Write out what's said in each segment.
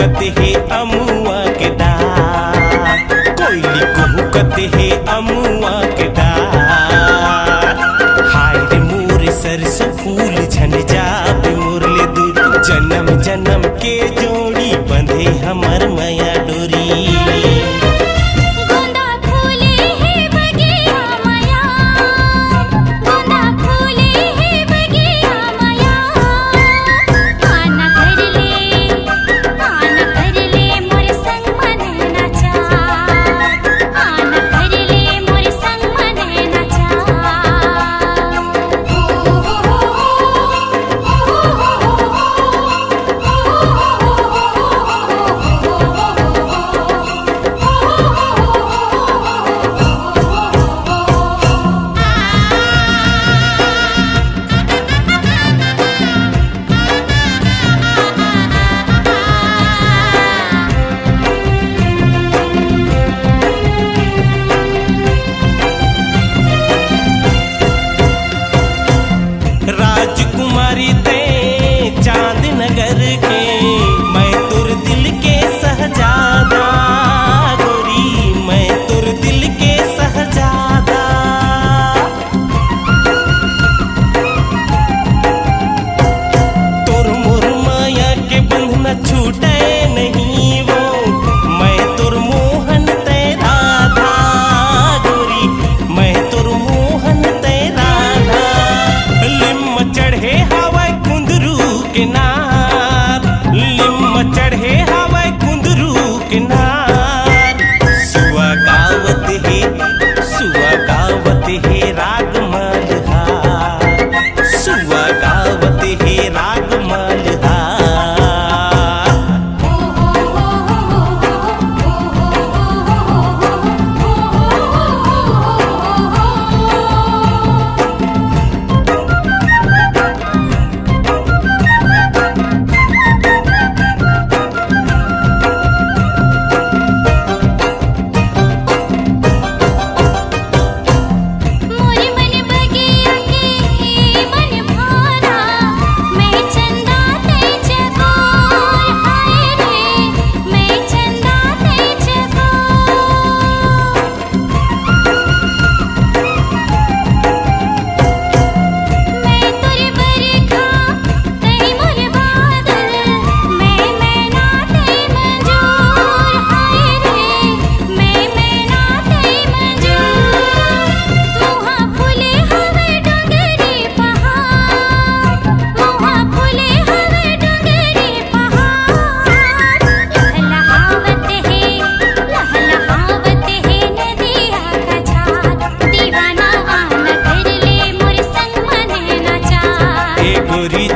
कुहुकत है अमुआ के डार, कोयली कुहुकत है अमुआ के डार। हाय रे मोरे सरसों फूल झन जाबे मोरले दूर, जन्म जन्म के जोड़ी बंधे हमर मैया डोरी। राजकुमारी ते चांद नगर के, मैं तुर दिल के सहजादा गोरी, मैं तुर दिल के सहजादा। तुर मोर माया के बंधना छूटे नहीं वो, मैं तुर मोहन तेरा था गोरी, मैं तुर मोहन तेरा था। लिम चढ़े हवाई कुंदरू के नार, लिम चढ़े हवाई कुंदरू के नार। सुआ गावत है राग मल्हार, सुआ गावत है राग मल्हार।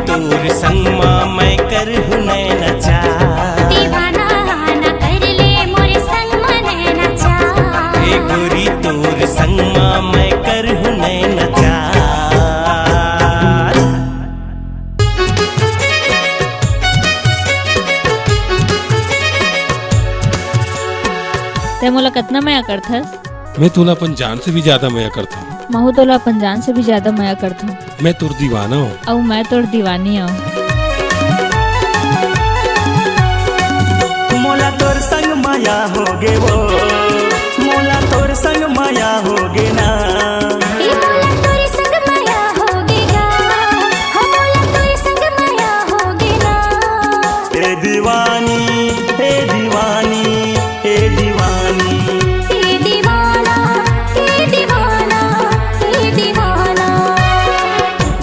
तोर संगमा मैं कर हुनै नचा, दीवाना ना कर ले मोरे संग मने नचा। ए गोरी तोर संगमा मैं कर हुनै नचा। ते मोला कितना माया करथस? मैं तोला अपन जान से भी ज्यादा माया करता हूँ। महू तोला अपन जान से भी ज्यादा माया करथूं। मैं तोर दीवाना हूँ। और मैं तोर दीवानी हूँ। मोला तोर संग माया होगे वो, मोला तोर संग माया होगे ना। मोला तोर संग माया होगे ना, मोला तोर संग माया होगे ना। ए दीवानी, ए दीवानी, ए दीवानी, ए दीवाना, ए दीवाना, ए दीवाना।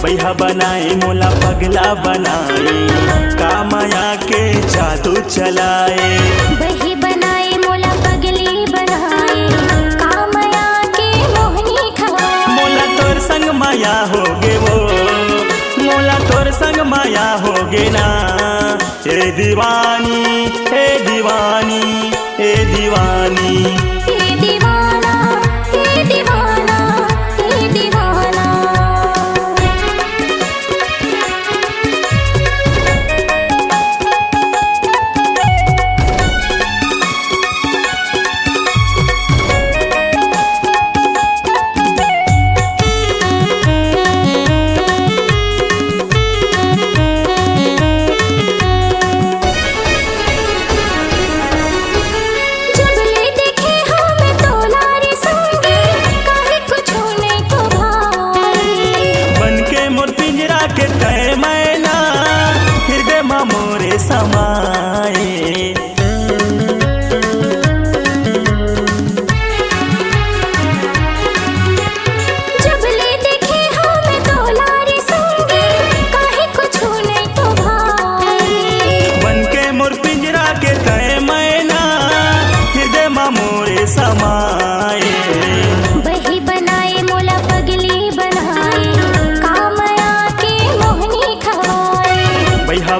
बैहा बनाए मोला पगला बनाए, का माया के जादू चलाए। बही बनाए मोला पगली बनाए, का माया के मोहनी खवाए। मोला तोर संग माया होगे वो, मोला तोर संग माया होगे ना। ए दीवानी, ए दीवानी, ए दीवानी, ए दीवाना, ए दीवाना, ए दीवाना।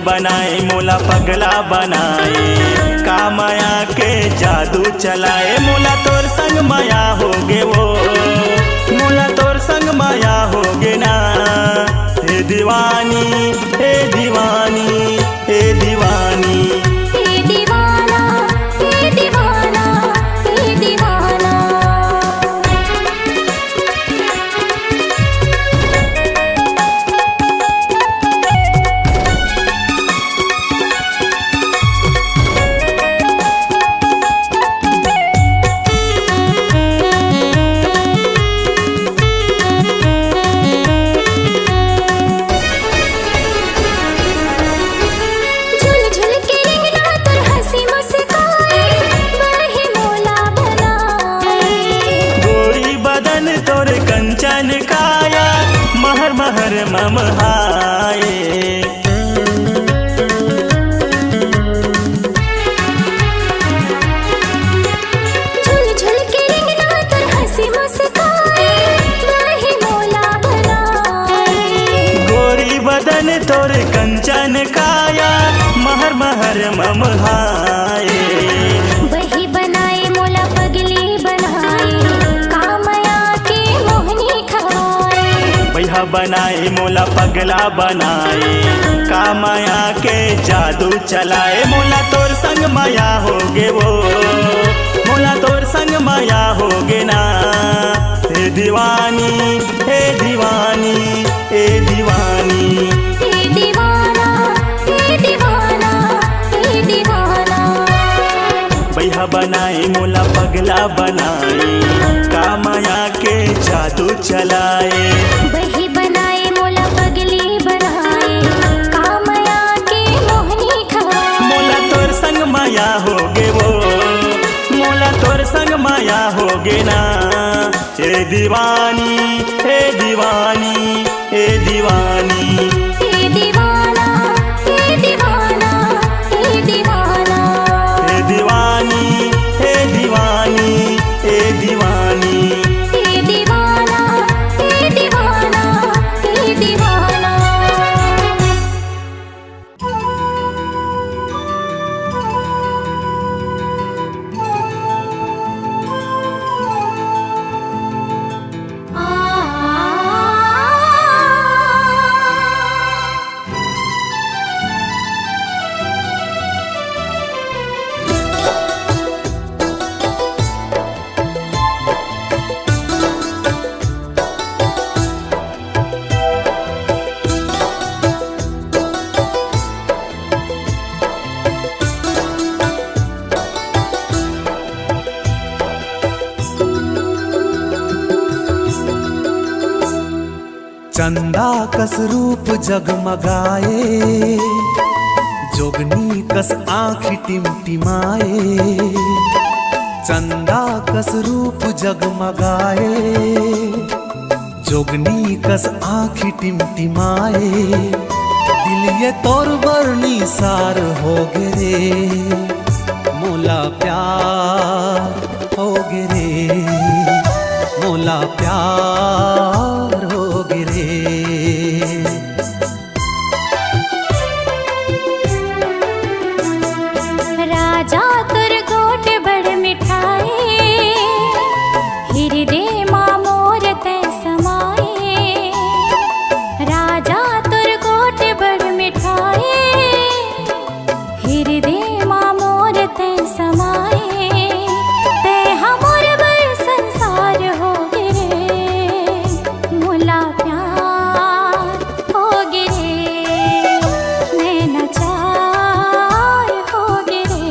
बनाए मोला पगला बनाए, का माया के जादू चलाए। मोला तोर संग माया होगे वो, मोला तोर संग माया होगे ना। हे दीवानी हे दीवानी हे दीवानी, हे दीवाना हे दीवाना हे दीवाना। झुल झुल के रेंगना तोर हंसी मुस्काए, बरहे मोला बनाए। गोरी बदन तोर कंचन काया, महर महर ममहाए। झुल झुल के रेंगना तोर हंसी मुस्काए, बरहे मोला बनाए। गोरी बदन तोर कंचन काया, महर महर ममहाए। वही बनाए मोला पगली बनाए, कामया के मोहनी खवाए। भैया बनाए मोला पगला बनाए, का माया के जादू चलाए। मोला तोर संग माया होगे वो, मोला तोर संग माया होगे ना। हे दीवानी हे दीवानी हे दीवानी, हे दीवाना हे दीवाना हे दीवाना। भैया बनाए मोला पगला बनाए, का माया के जादू चलाए। वही बनाए मोला पगली बनाए, कामया के मोहनी खवाए। मोला तोर संग माया होगे वो, मोला तोर संग माया होगे ना। हे दीवानी हे दीवानी हे दीवानी, हे दीवाना हे दीवाना हे दीवाना। हे दीवानी हे दीवानी हे दीवानी। हे दीवाना हे दीवाना हे दीवाना। चंदा कस रूप जगमगाए, जोगनी कस आँखी टिमटिमाए। चंदा कस रूप जगमगाए, जोगनी कस आँखी टिमटिमाए। दिल ये तोर बरनी सार हो गे रे, मोला प्यार हो गे रे, मोला प्यार हो गे रे। राजा तुर गोट बड़ मिठाए, हृदय माँ मोर तै समाए। राजा तुर गोट बड़ मिठाए, हृदय माँ मोर तै समाए। तै हमर बर संसार हो गे रे, मोला प्यार हो गे रे, नैना चार हो गे रे।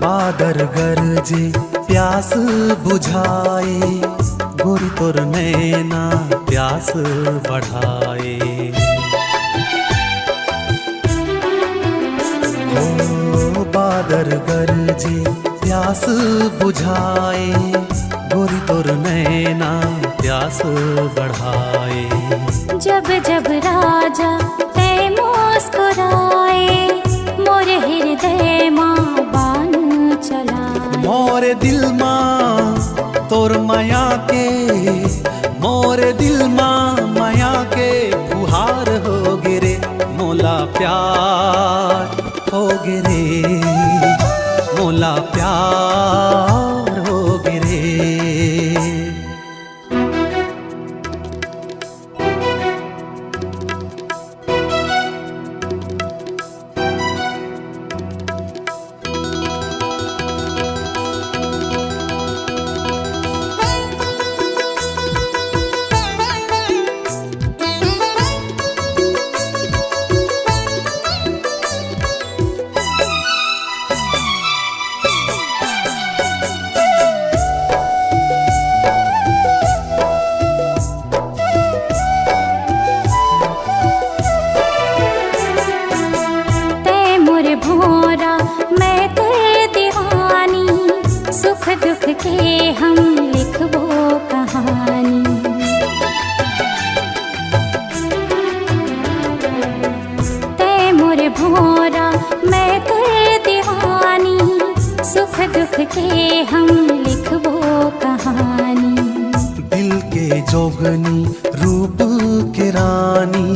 बादर गरजे प्यास बुझाए, गोरी तोर नैना प्यास बढ़ाए। ओ बादर गरजे प्यास बुझाए, गोरी तोर नैना प्यास बढ़ाए। जब जब राजा तय मुस्कुराए, मोर हृदय माँ बान चलाए। मोरे दिल माँ तोर माया के, मोरे दिल माँ माया के फुहार हो गिरे। मोला प्यार हो गिरे, मोला प्यार हो गिरे। भोरा मैं तेरे दीवानी, सुख दुख के हम लिखबो कहानी। तै मोर भोरा मैं तेरे दीवानी, सुख दुख के हम लिखबो कहानी। दिल के जोगनी रूप के रानी,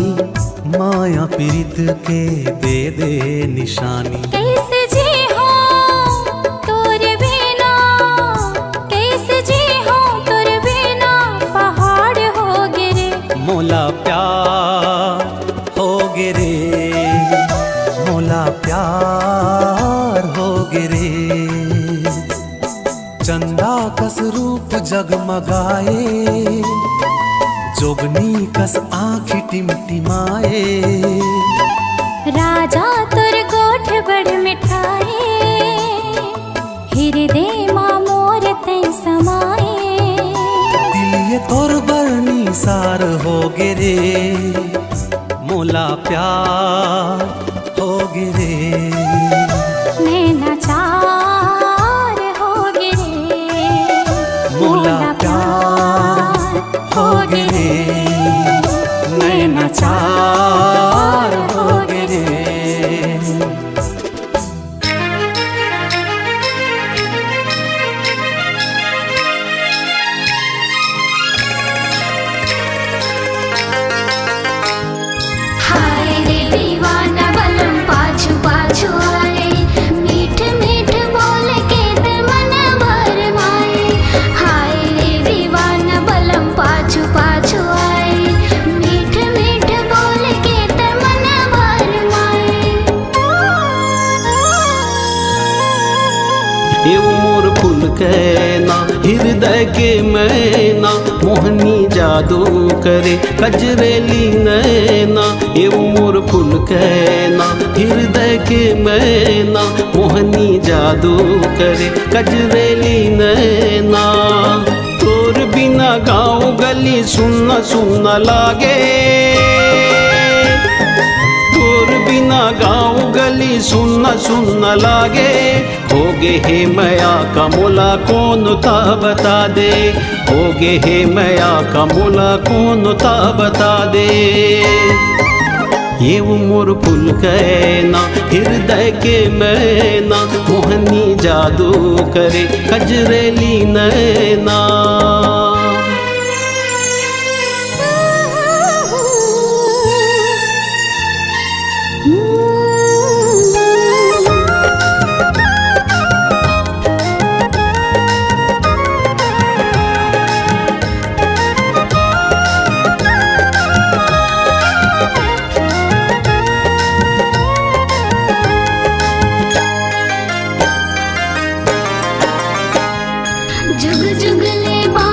माया पीरित के दे दे निशानी। कैसे जी हो तोरे बिना, कैसे जी हो तोरे बिना, पहाड़ हो गिरे। मोला प्यार हो गिरे, मोला प्यार हो गिरे। चंदा कस रूप जगमगाए, जोगनी कस आँखी टिमटिमाए। राजा तुर गोठ बड़ मिठाए, हृदय माँ मोर तै समाए। दिल ये तोर बरनी सार हो गिरे, मोला प्यार हो गिरे। नैना चार हो गिरे, मोला प्यार हो गिरे, नैना चार हो गिरे। हाय रे दीवाना बलम पाछू पाछू आए, मीठ मीठ बोल के ते मन भर माए। हाय रे दीवाना बलम पाछू पाछू आए, मीठ मीठ बोल के ते मन भर माए। एव मोर फूल कहना हृदय के मैना, मोहनी जादू करे कजरेली नैना। एव मोर फूल कहना हृदय के मैना, मोहनी जादू करे कजरेली नैना। तोर बिना गाँव गली सुनना सुनना लागे, तोर बिना गाँव गली सुनना सुनना लागे। होगे हे मैया का मोला कौन था बता दे, होगे हे मैया का मोला कौन था बता दे। ये वो मोर फूल कहना हृदय के मैना, मोहनी जादू करे कजरेली नैना। जुग जुग ले बा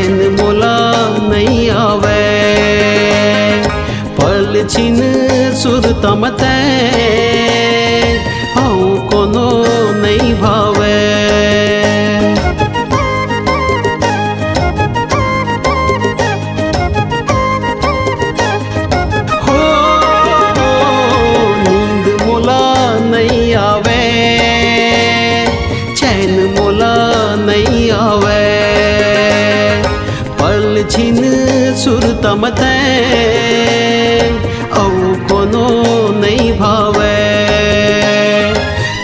चैन मोला नहीं आवे पल छिन सुरता मते आऊं कोनो नहीं भावे हो नींद मोला नहीं आवे चैन मोला नहीं आवे पल छिन सुरता मते औ कोनो नहीं भावे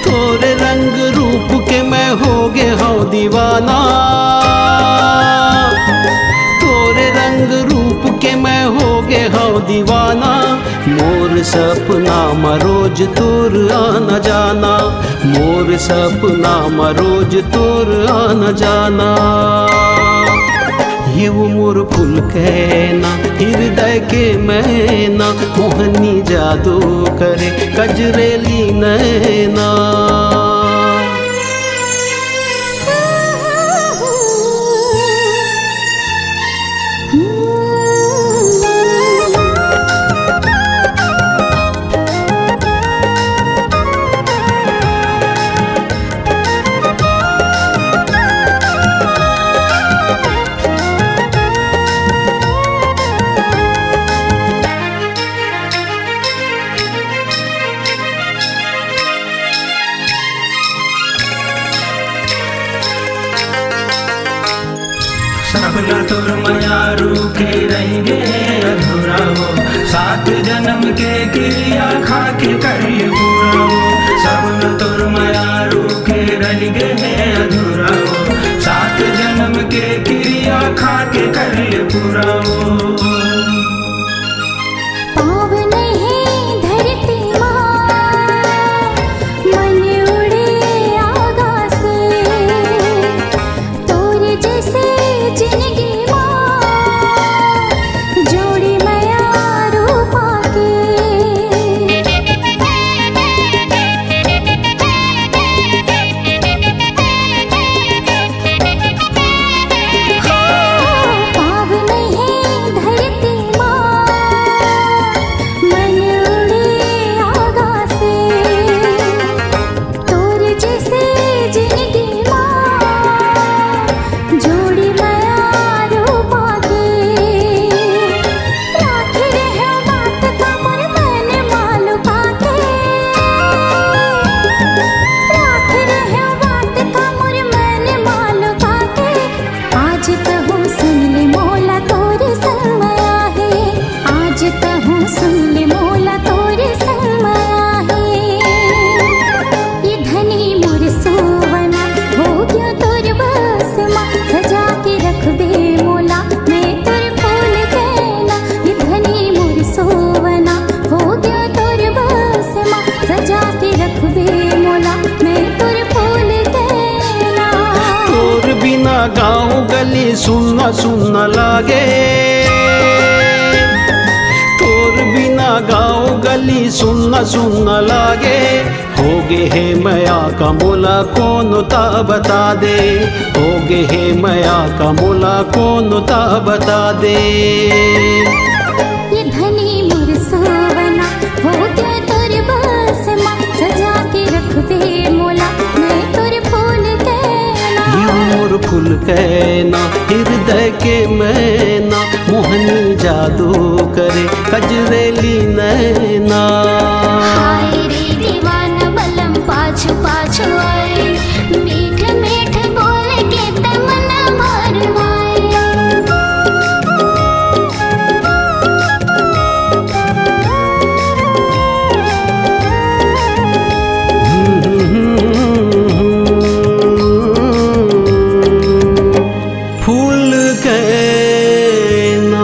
तोरे रंग रूप के मैं हो गे हूँ दीवाना तोरे रंग रूप के मैं हो गे हूँ दीवाना मोर सपना में रोज तोर आना जाना मोर सपना में रोज तोर आना जाना ये वो मोर फूल कहना हृदय के मैना मोहनी जादू करे कजरेली नैना सपना तोर माया रूके रहेंगे अधूरा हो सात जन्म के क्रिया खा के करिए पूरा हो सपना तोर माया रूके रहेंगे अधूरा हो सात जन्म के क्रिया खा के करिए पूरा हो गाँव गली सुनना सुनना लागे तोर बिना गाँव गली सुनना सुनना लागे होगे हे मया का मोला कौन ता बता दे होगे हे मया का मोला कौन ता बता दे ये धनी मोर सोवना हो गया तोर बस माँ सजा के रख दे मोला मैं तोर फूल कहना मोर फूल कहना हृदय के मैना मोहनी जादू करे कजरेली नैना हाय रे दीवाना बलम पाछू पाछू आए मीठ मीठ बोल के तमन्ना भरमाए फूल कहना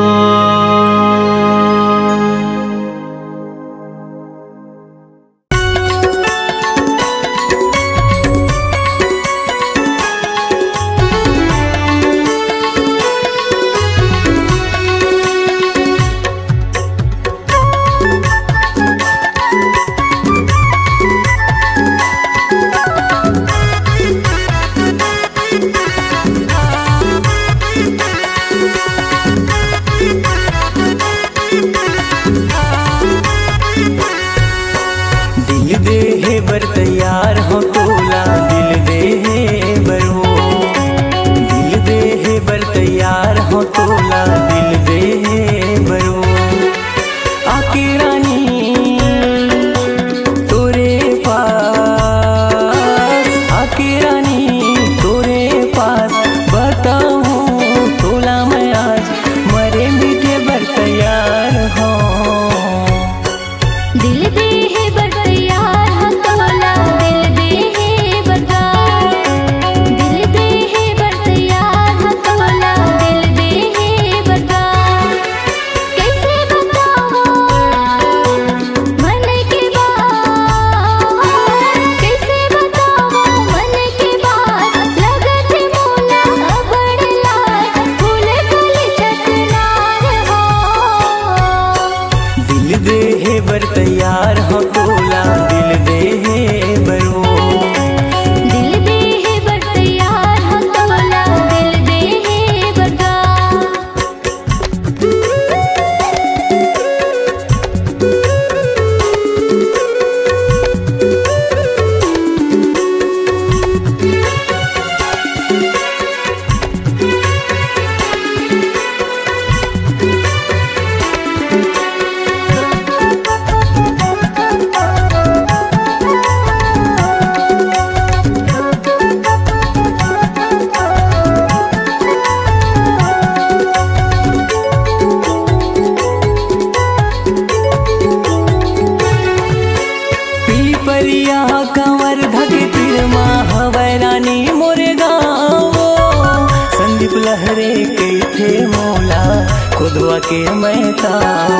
खुदवा के महताओ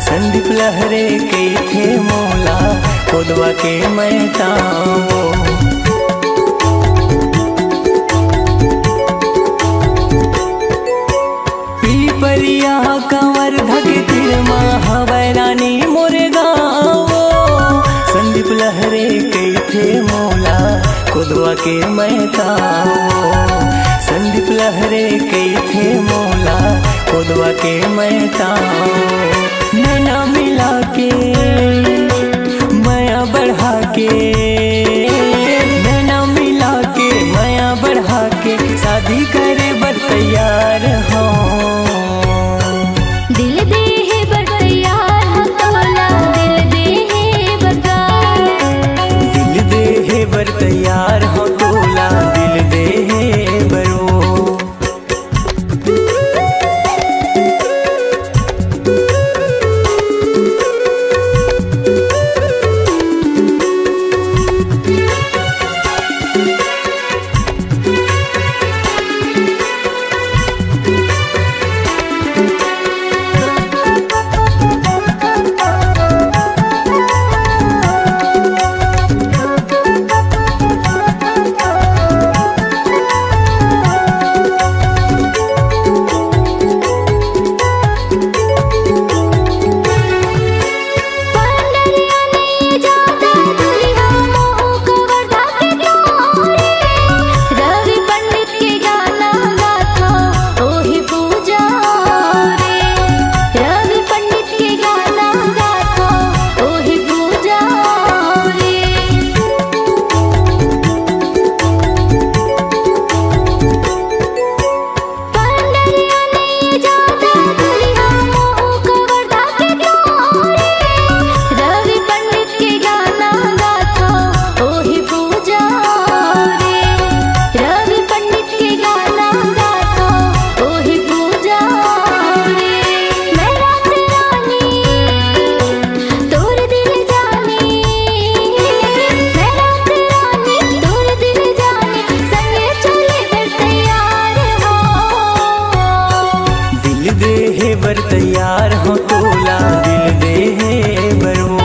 संदीप लहरे के थे मोला खुदवा के महताओ परिया कंवर धक तिरमा हवै रानी मोरे गाँव संदीप लहरे के थे मोला खुदवा के महताओ संदीप लहरे के थे मोला खुदवा के महताओ नैना मिला के माया बढ़ा के नैना मिला के माया बढ़ा के शादी करे बर तैयार हो दिल दे है बर तैयार हो तोला दिल दे है बगार दिल दे है बर तैयार हो तोला दिल दे है बरो तैयार हो तोला दिल दे है बरो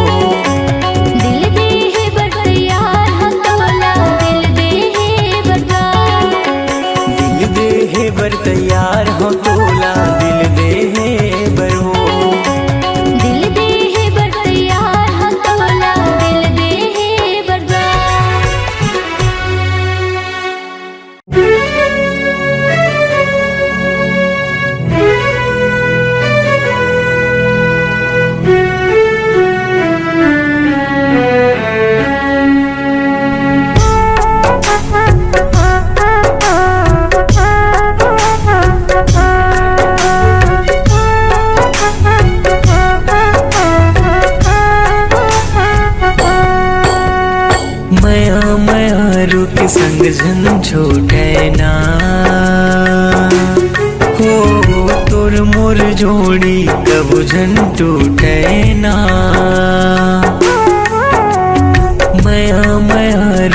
दिल दे है बर तैयार हो तोला दिल दे है बगार दिल दे है बर तैयार हो तोला दिल दे है बरो दिल दे है बर तैयार हो तोला दिल दे है बगार के संग जन्म छोटे ना हो तोर मोर जोड़ी कबू जन टूटे ना मया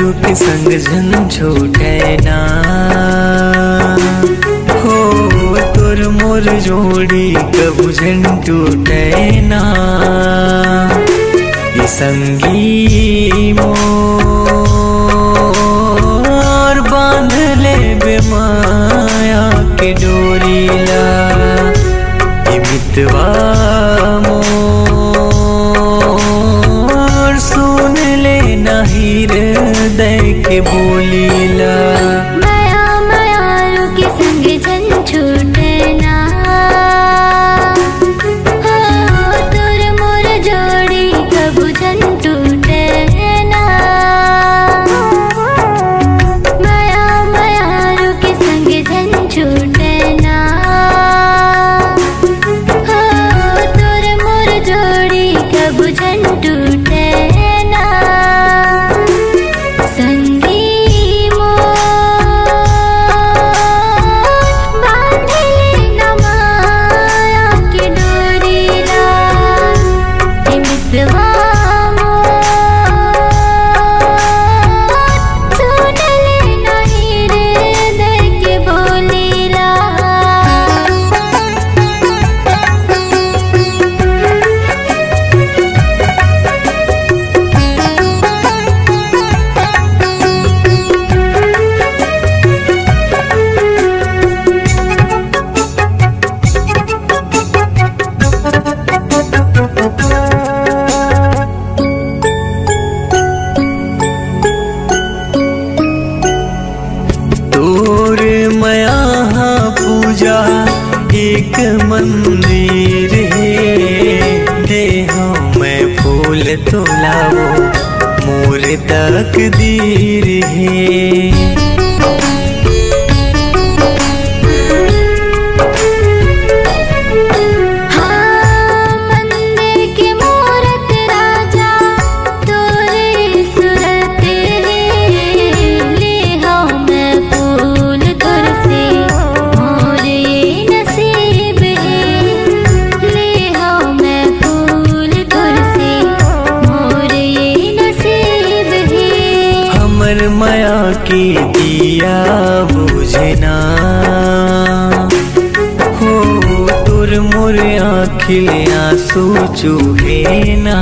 रूप संग जन्म छोटे ना हो तोर मोर जोड़ी कबू जन टूटे ना ये संगी मोर बांध ले बेमाया के डोरीला ये मितवा मोर सुन ले नाही हृदय के बोलीला माया माया के संग जन छूटे ना हो तोर मोर जोड़ी कबू जन टूटे ना माया माया के संग जन छूटे ना हो तोर मोर जोड़ी कबू जन टूटे ना संगी पूजा एक मंदिर है। देहो में फूल तोलाओ मोर तकदीर है। माया की दिया बुझना हो तुर मोर आँखिल आंसू चूहे ना।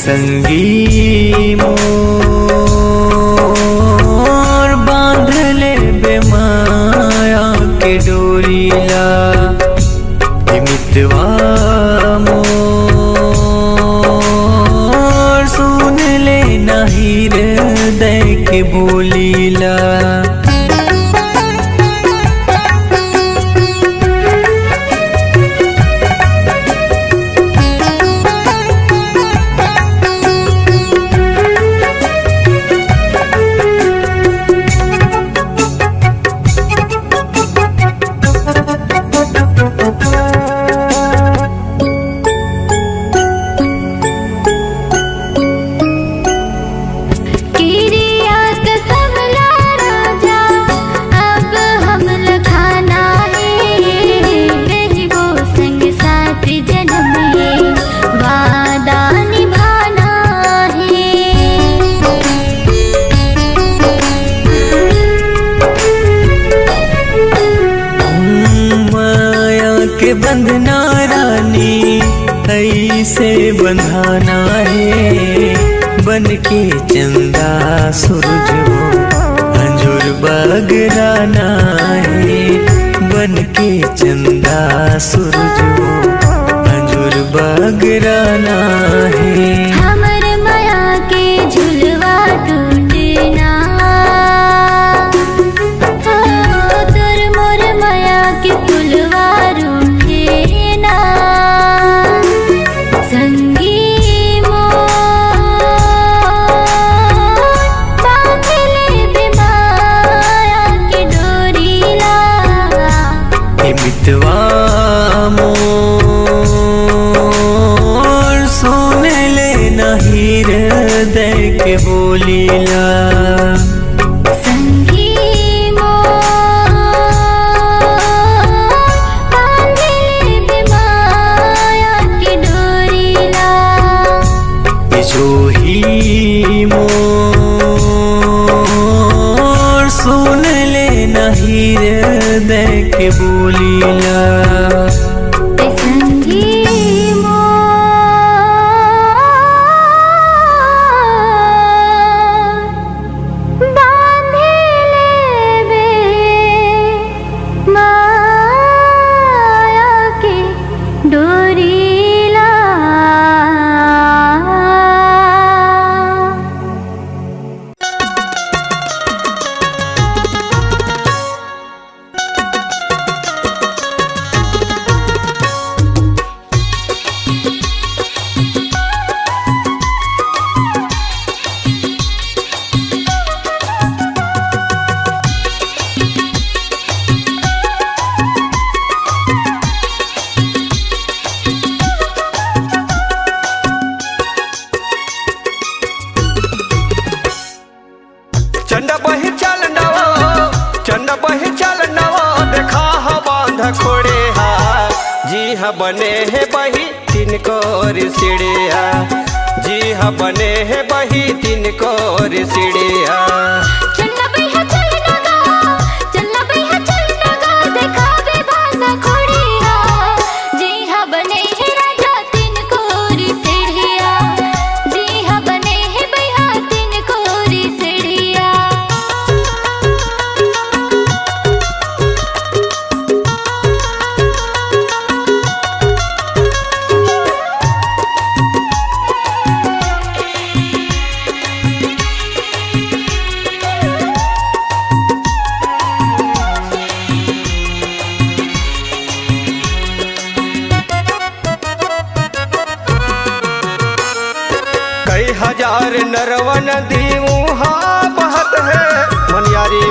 संगी मोर बांध ले बेमाया के डोरीला मितवा हृदय के बोलीला। बंधना रानी ऐसे बंधाना है। बन के चंदा सूरज हो अंजुर बगराना है। बन के चंदा सूरज हो अंजुर बगराना है। हमर माया के झुलवा टूटना तोर मोर माया के फुलवा मितवा मोर सुन ले नहीं हृदय के बोलीला। संगी मोर बांध ले माया के डोरीला। जो ही मोर सुन ले नहीं हृदय के बोलीला। संगी मोर बांध ले माया के डोरीला। चंदा बही चलना चंदा बही चलना देखा हा बांध खोड़े हा। जी हा बने है बही तीन कोर सिड़िया। जी हा बने है बही तीन कोर सिड़िया। चन्ना बइहा चलना गा देखा बे बांध खोड़िया। जी हा बने है राजा तीन कोरी सिड़िया। जी हा बने है बइहा तीन कोरी सिड़िया।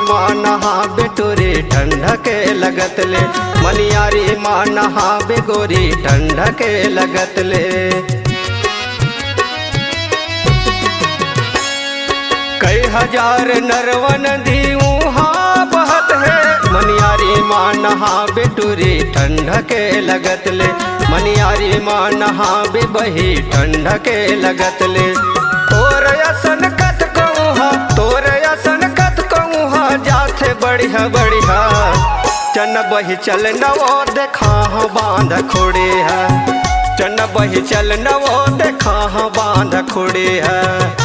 माँ नहा बेटोरी ठंडा के लगत ले मनियारी माँ नहा बेगोरी ठंडा के लगत ले। कई हजार नरवन दी वहाँ बहत है मनियारी माँ नहा बेटोरी ठंडा के लगत ले मनियारी माँ नहा बे बही ठंडा के लगत ले। तोर असन कत कहूँ तोर असन कत कहूँ जाथे बढ़िया बढ़िया चन बही चल नवो देखा बांध खोड़े है चन बही चल नवो देखा बांध खोड़े है।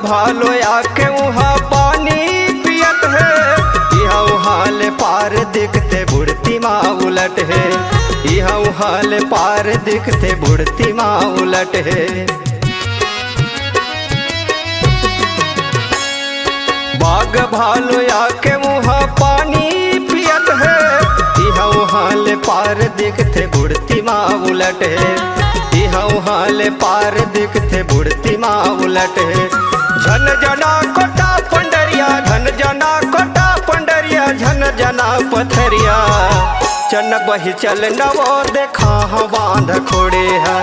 भालो आके वहाँ पानी पियत है यहाँ वहाँ ले पार दिखते बुढ़ती माँ उलट है यहाँ वहाँ ले पार दिखते बुढ़ती माँ उलट है। बाग भालो आके वहाँ पानी पियत है यहाँ वहाँ ले पार दिखते बुढ़ती माँ उलट है यहाँ वहाँ ले पार दिखते बुढ़ती माँ उलट है। झन जना कोटा पंडरिया झन जना कोटा पंडरिया झन जना पथरिया चन बही चल नवो देखा बांध खोड़े है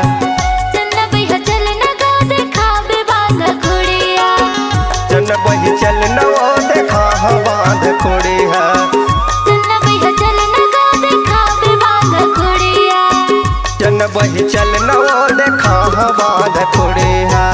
चन बही चल नगा देखा बांध खोड़िया चन बही चल नवो देखा बांध खोड़े है चन बही चल नगा देखा बांध खोड़िया चन बही चल नवो देखा बांध खोड़े है।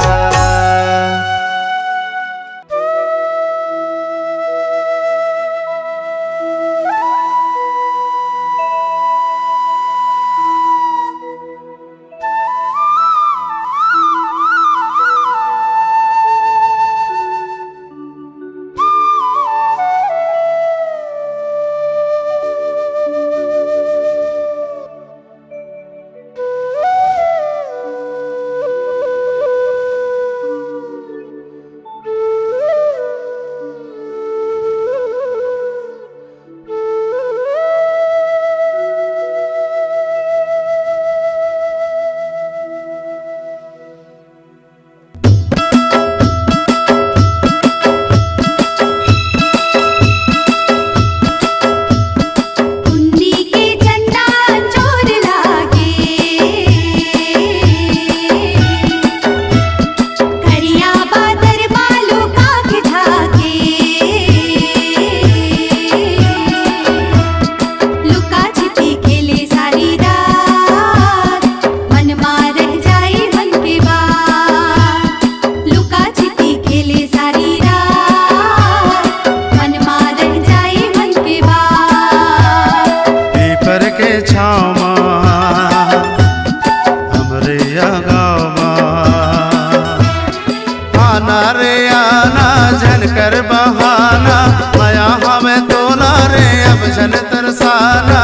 जन तरसाना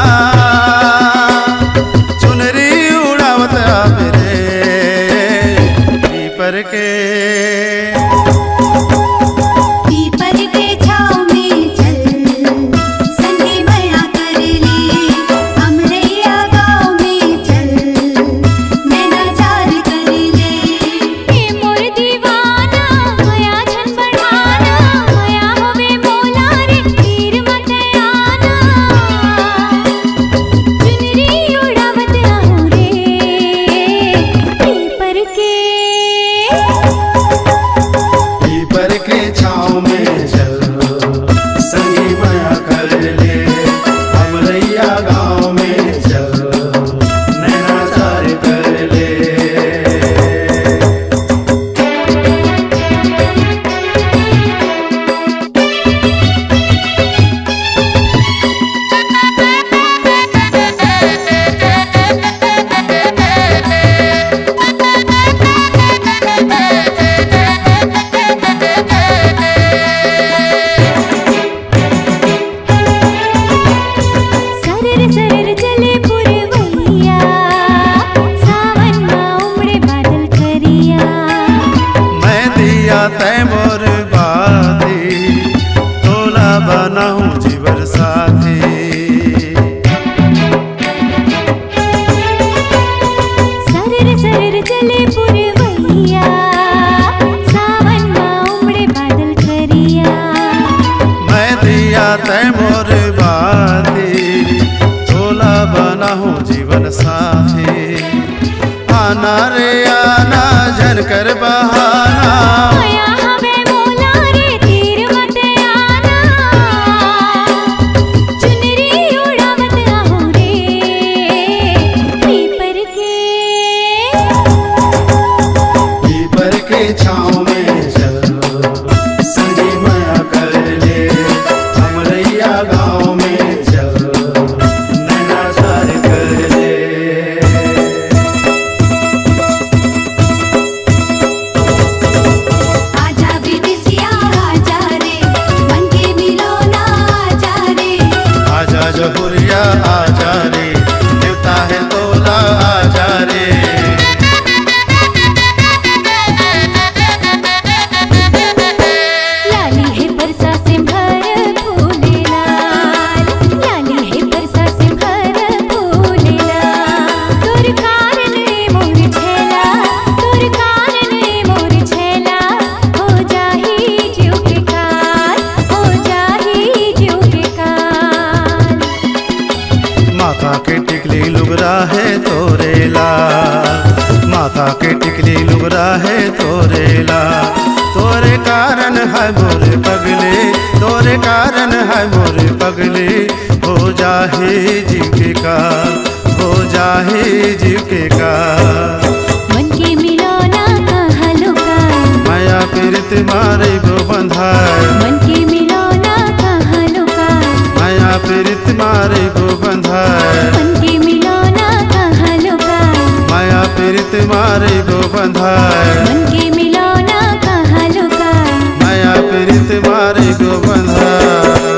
चुनरी उड़ावत पीपर के छाँव में चल संगी मया कर ले अमरैया गाँव में चल नैना चार कर ले मोर दीवाना मया छन बढ़ाना मया होवे मोला रे तीर मत आना चुनरी उड़ावत आहूँ रे पीपर के छाँव में चल संगी मया कर ले अमरैया गाँव में चल नैना चार कर ले सरर सरर चले पुरवैया सावन माँ उमड़े बादल करिया मैं दिया तय मोर बाती तोला बनाऊं जीवर साथी सरर सरर चले पुरवैया सावन माँ उमड़े बादल करिया मैं दिया तय मोर बाती तोला बनाऊं जीवन साथी आना रे आना झनकर बहाना मया हवे मोला रे तीर मत आना चुनरी उड़ावत आहूँ रे पीपर के छाँव में चल संगी मया कर ले अमरैया गाँव में चल नैना चार कर ले आजा विदेशिया आजा रे मन के मिलो ना आजा रे आजा जहुरिया आजा रे देवता है तोला आजा रे लाली है बरसा से भर फूले लाल लाली है बरसा से भर फूले लाल तोर कारण मोर छेला तोर कारण मोर छेला हो जाही जीव के काल हो जाही जीव के काल माथा के टिकली लुगरा है तोरे लाल माथा के टिकली लुगरा है तोरे लाल तोरे कारण है मोर पगले तोरे कारण है मोर पगले हो जाहे जीव के काल हो जाहे जीव के काल मन के मिलो ना कहाँ लुकाए माया पीरित मारे गो बंधाए मन के मिलो ना कहाँ लुकाए माया पीरित मारे गो बंधाए मन के मिलो ना कहाँ लुकाए माया पीरित मारे गो बंधाए मन के मिलो ना कहाँ लुकाए माया पीरित मारे गो बंधाए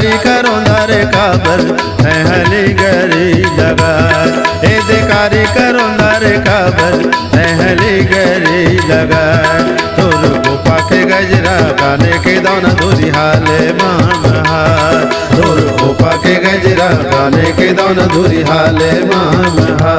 देकारी करोंदा रे काबर है हली गरी लगा ए देकारी करोंदा रे काबर है हली गरी लगा तोर गोपा के गजरा काने के दाना धुरी हाले मामहा तोर गोपा के गजरा काने के दाना धुरी हाले मामहा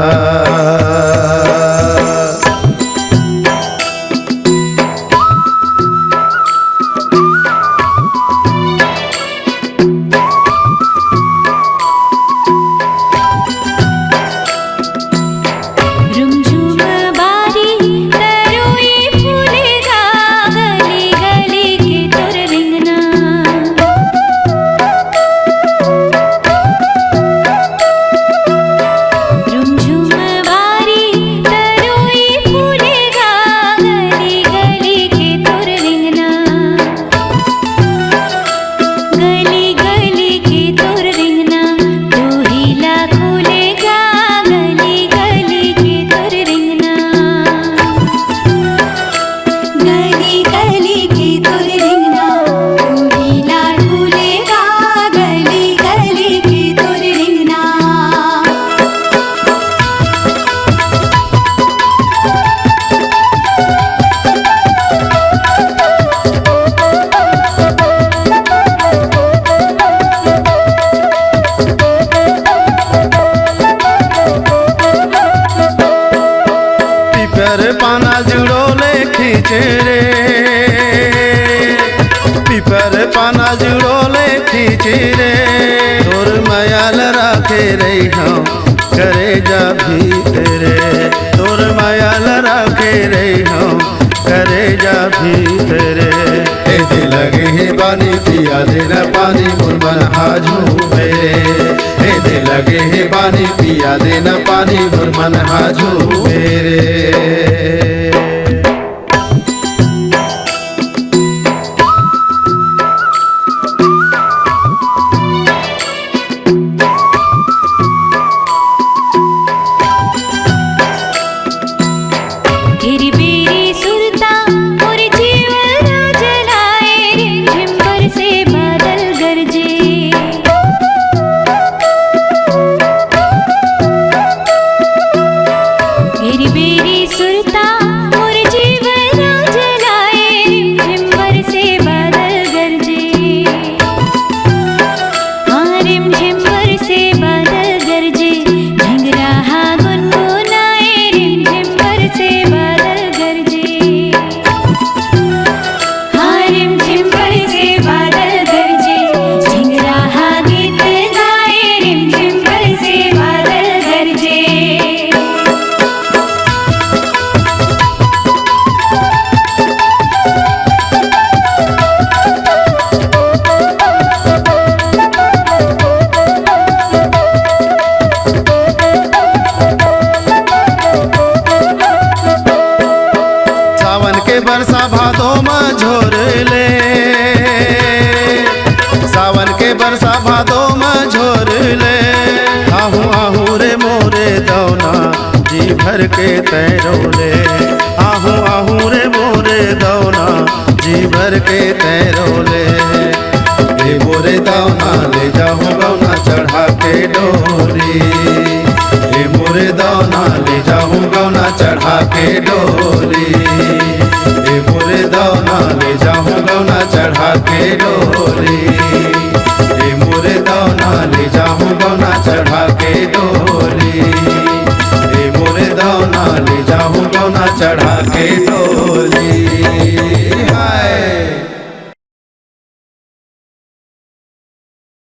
पाना जुड़ोले खींचे रे पीपर पाना जुड़ोले खींचे रे तोर मायाल राखे रही हम करे जा भी तेरे तोर मायाल राखे रही हम करे जा भी तेरे ए दे लगे है पानी पिया देना पानी मुरमन हाजू मेरे ए दे लगे है पानी पिया देना पानी मुरमन हाजू मेरे बरसा भादो में झोर ले सावन के बरसा भादो में झोर ले आहू आहू रे मोरे दौना जी भर के तैरो ले आहू आहू रे मोरे दौना जी भर के तैरो ले मोरे दौना ले जाऊँ गौना चढ़ा के डोरी मोरे दौना ले जाऊँ गौना चढ़ा के डोरी मोरे दौना ले जाऊँ गौना चढ़ा के डोरी मोरे दौना ले जाऊँ गौना चढ़ा के डोरी मोरे दौना ले जाऊँ गौना चढ़ा के डोरी।